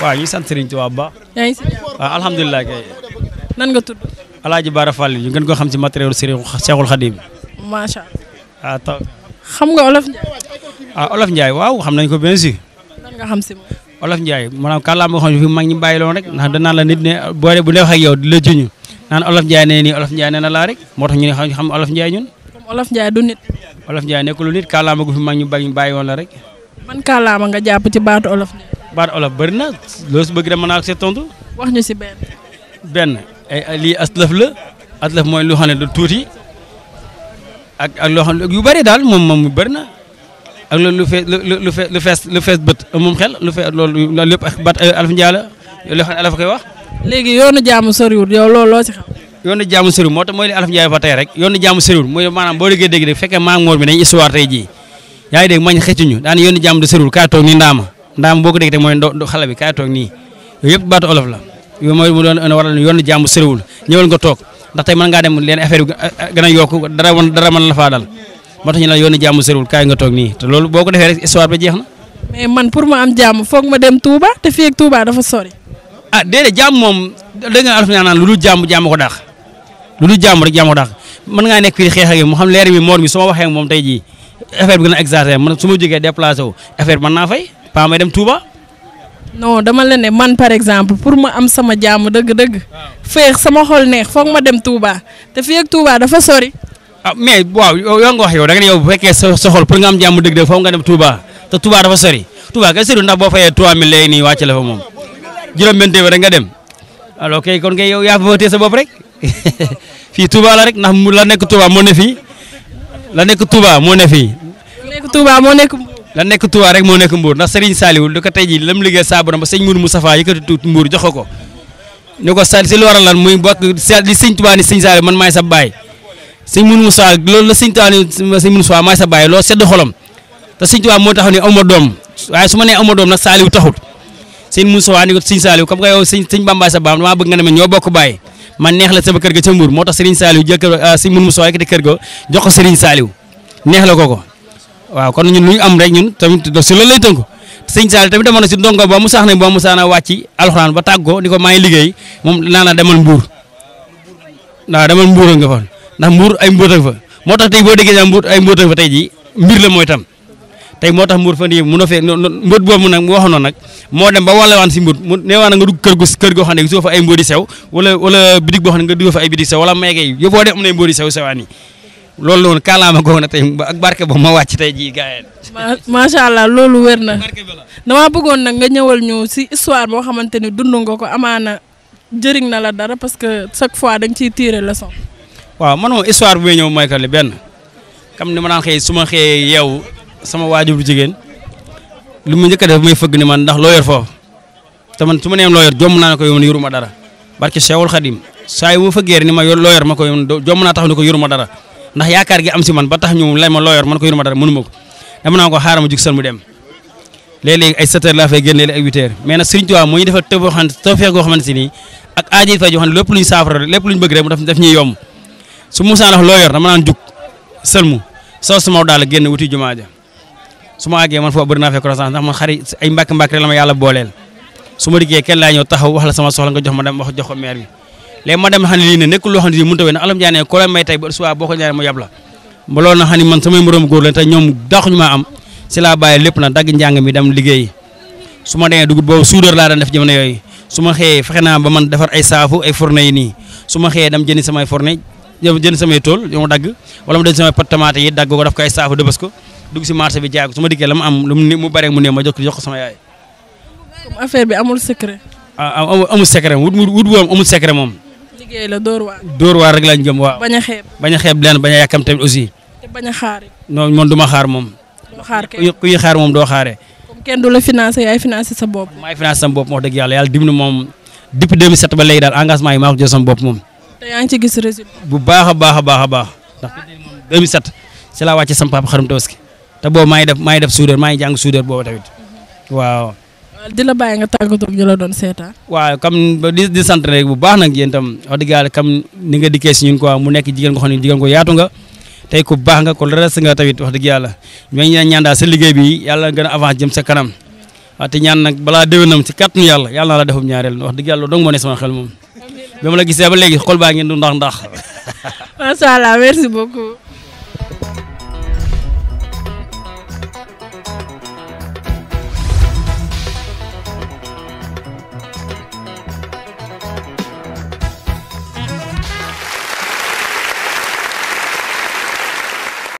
waaw ñu sant Serigne Touba bu baax. yaa ngi si jàmm. waaw alhamdulilah kay. nan nga tudd. Alaaji Bara Fall ñu gën ko xam si matériel Serigne Cheikhul Khadim. macha allah. taw. xam nga Olof Ndiaye. Olof Ndiaye waaw xam nañ ko bien sûr. nan nga xam si moom. Olof Ndiaye maanaam kàllaama xam ne fi mag ñi bàyyi loon rek ndax danaan la nit ne boole bu neex ak yow di la juñu naan Olof Ndiaye nee nii Olof Ndiaye nee na laa rek moo tax ñu ne xam Olof Ndiaye ñun. comme Olof Ndiaye du nit. Olof Ndiaye nekkul nit kàllaama gu fi mag ñu bàyyi woon la rek. man kàllaama nga jàpp ci baatu Olof Ndiaye. baat olof bëri na loolu su bëgg dama naa ko see tontu. wax ñu si benn. benn lii aslëf la aslëf mooy lu xam ne du tuuti ak loo xam ne yu bëri daal moom bëri na ak loolu lu fees bët moom xel lu fees loolu lépp baat Olof Ndiaye la loo xam ne Olof koy wax. léegi yoonu jaamu soriwul yow loolu loo ci xam. yoonu jaamu soriwul moo tax mooy li Olof Ndiaye fa tey rek yoonu jaamu soriwul mooy maanaam boo déggee dégg fekkee maa ngoor bi dañuy histoire tey jii yaa ngi dégg mañ xëccuñu daan yoonu jaamu du soriwul kaay toog nii ndaama boo ko dégg te mooy xale bi kaay toog nii yooyu yëpp baatu olof la yooyu mooy mu doon waral yoonu jàmm soriwul ñëwal nga toog ndax tey mën ngaa dem leen affaire bi gën a yokku dara mën la faa dal moo tax ñu la yoonu jàmm soriwul kaay nga toog nii te loolu boo ko defee rek histoire ba jeex na. mais man pour ma am jàmm foog ma dem Touba te fii ak Touba dafa sori. déedéet jàmm moom da nga alf naan lu dul jàmm ko daax lu dul jàmm rek jàmm ko daax mën ngaa nekk fii xeex ak mu xam leer bi moor mi su ma waxee ak moom tey jii affaire bi gën a exagéré man su ma jógee déplacé wu affaire mën naa fay pas may dem Touba. non dama la ne man par exemple pour ma am sama jàmm dëgg-dëgg. féex sama xol neex foog ma dem Touba te fii ak Touba dafa sori. mais waaw yow nga wax yow da nga ne yow bu fekkee sa xol pour nga am jàmm dëgg-dëgg foog nga dem Touba te Touba dafa sori Touba kay sori ndax boo fayee 3000 léegi nii wàcc la fa moom juróom-benn téeméer rek nga dem alors kay kon kay yow yaa fa téye sa bopp rek fii Touba la rek ndax la nekk Touba moo ne fii la nekk Touba moo ne fii. nekk Touba moo nekk. la nekk Touba rek moo nekk Mbour ndax Serigne Saliou du ko tey jii lam liggéey saabu ba sëñ Mourou Moustapha yëkkati tuuti Mbour jox ko ni ko sa si lu waral lan muy bokk li sëñ Touba ni sëñ Saliou man maay sa baay sëñ Mourou Moustapha loolu la sëñ Touba ni sëñ Mourou Moustapha maay sa baay loolu sedd xolam te sëñ Touba moo taxaw ni aw ma doom waaye su ma nee aw ma doom nag Saliou taxut sëñ Moustapha ni ko sëñ Saliou comme que yow sëñ Bamba sa baam damaa bëgg nga ne ñoo bokk baay man neex la sama kër ga ca Mbour moo tax Serigne Saliou jël sëñ Mourou Moustapha yëkkati kër ga jox ko Serigne Saliou neex la ko waaw kon ñun lu ñu am rek ñun tamit si loolu lay tënku sëñ Saliou tamit demoon na si ndongo ba mu sax ne ba mu sax na wàcc alxuraan ba tàggoo ni ko maa ngi liggéey moom naa demal Mbour waaw demal Mbour nga fa ndax Mbour ay mbóot fa moo tax tey boo déggee Mbour ay mbóot fa tey jii mbir la mooy tam tey moo tax Mbour fan yii munoo fee mbóot boobu nag mu waxoon noonu nag moo dem ba wala waan si Mbour mu neewaa na nga dugg kër goo xam ne gisoo fa ay mbóoti sew wala bidig boo xam ne nga dugg fa ay bidig sew wala meegay yëpp boo dem am na mbóoti sew sewaan yi loolu la woon kaalaama googu na tey ak barke boobu ma wàcc tey jii gars yi. macha allah loolu wér na damaa bëggoon nag nga ñëwal ñu si histoire boo xamante ni dund nga ko amaana jëriñ na la dara parce que chaque fois da nga ciy tirer leçon. waaw man moom histoire bu may ñëw mooy que li benn comme ni ma daan xëy su ma xëyee yeewu sama waajur bu jigéen lu mu njëkk a def may fëgg ni man ndax loo yor foofu te man su ma nee loo yor jomm naa ne ko yow ni yoruma dara barke Cheikhul Khadim saa yu ma fëggee ni ma loo yor ma ko yow jomm naa tax ni ko yoruma dara. ndax yaakaar gi am si man ba tax ñu lay ma loo yor man ko yoruma dara mënuma ko dama naa ko xaaral ma jug sal mu dem léeg-léeg ay 7 heures laa fay génn léeg-léeg ay 8 heures mais nag Serigne Touba moo ñu defal tawfeex goo xamante ni ak aaji fay joo xam ne lépp luñ saafara lépp luñ bëgg rek mu daf ñuy yomb su Moussa wax loo yor dama naan jug sëlmu soo sama daal génn wuti jumaa ja su ma àggee man foofu bëri naa fay croissance ndax man xari ay mbàkk rek la ma yàlla booleel su ma dikkee kenn laa ñëw taxaw wax la sama soxla nga jox ma dem wax jox ko maire bi léegi ma dem xam ne lii ne nekkul loo xam ne mënut a wéy ndax Olof Ndiaye ne ko la may tey ba suba boo ko ñaaree mu yab la ba loolu na xam ne man samay moroom góor la te ñoom daxuñu maa am si laa bàyyi lépp na dagg njàng mi dem liggéey su ma demee dugub boobu soudeur laa daan def jamono yooyu su ma xëyee fexe naa ba man defar ay saafu ay fourne yi nii su ma xëyee dem jëndi samay fourne jënd samay tool yu ma dagg wala mu dem samay pot tomate yi dagg ko def ko ay saafu dëbës ko dugg si marché bi jaay ko su ma dikkee la ma am lu mu bare mu ne ma jox ko sama yaay. comme affaire bi amul secret. amul secret wut boobu amul secret moom. liggéey la Dóor waar. Dóor waar rek lañ jëm waaw. bañ a xeeb. bañ a xeeb leen bañ a yàkkam tamit aussi. te bañ a xaar. non man du ma xaar moom. doo xaar kay kuy xaar moom doo xaaree. comme kenn du la financé yaay financé sa bopp. maay financé sama bopp wax dëgg yàlla dimbali moom depuis 2007 ba léegi daal engagement yi maa ko jël sama bopp moom. te yaa ngi ci gis résultat. bu baax a baax a baax a baax ndax 2007 si laa wàcce sama papa xarum tabaski te boobu maa ngi def soudeur maa ngi jàng soudeur boobu tamit waaw. di la bàyyi nga tàggatoo ñu la doon seetaan. waaw comme di sant rek bu baax nag yéen itam wax dëgg yàlla comme ni nga dikkee si ñun quoi mu nekk jigéen ko xam ne jigéen ko yaatu nga tey ku baax nga ko rest nga tamit wax dëgg yàlla ñooñu ñaan daal sa liggéey bi yàlla gën a avance jëm sa kanam waaw te ñaan nag balaa déwénam ci kàttanu yàlla naa la defum ñaareel wax dëgg yàlla dong moo ne sama xel moom. ba ma la gisee ba léegi xol baa ngeen du ndax. macha allah merci beaucoup.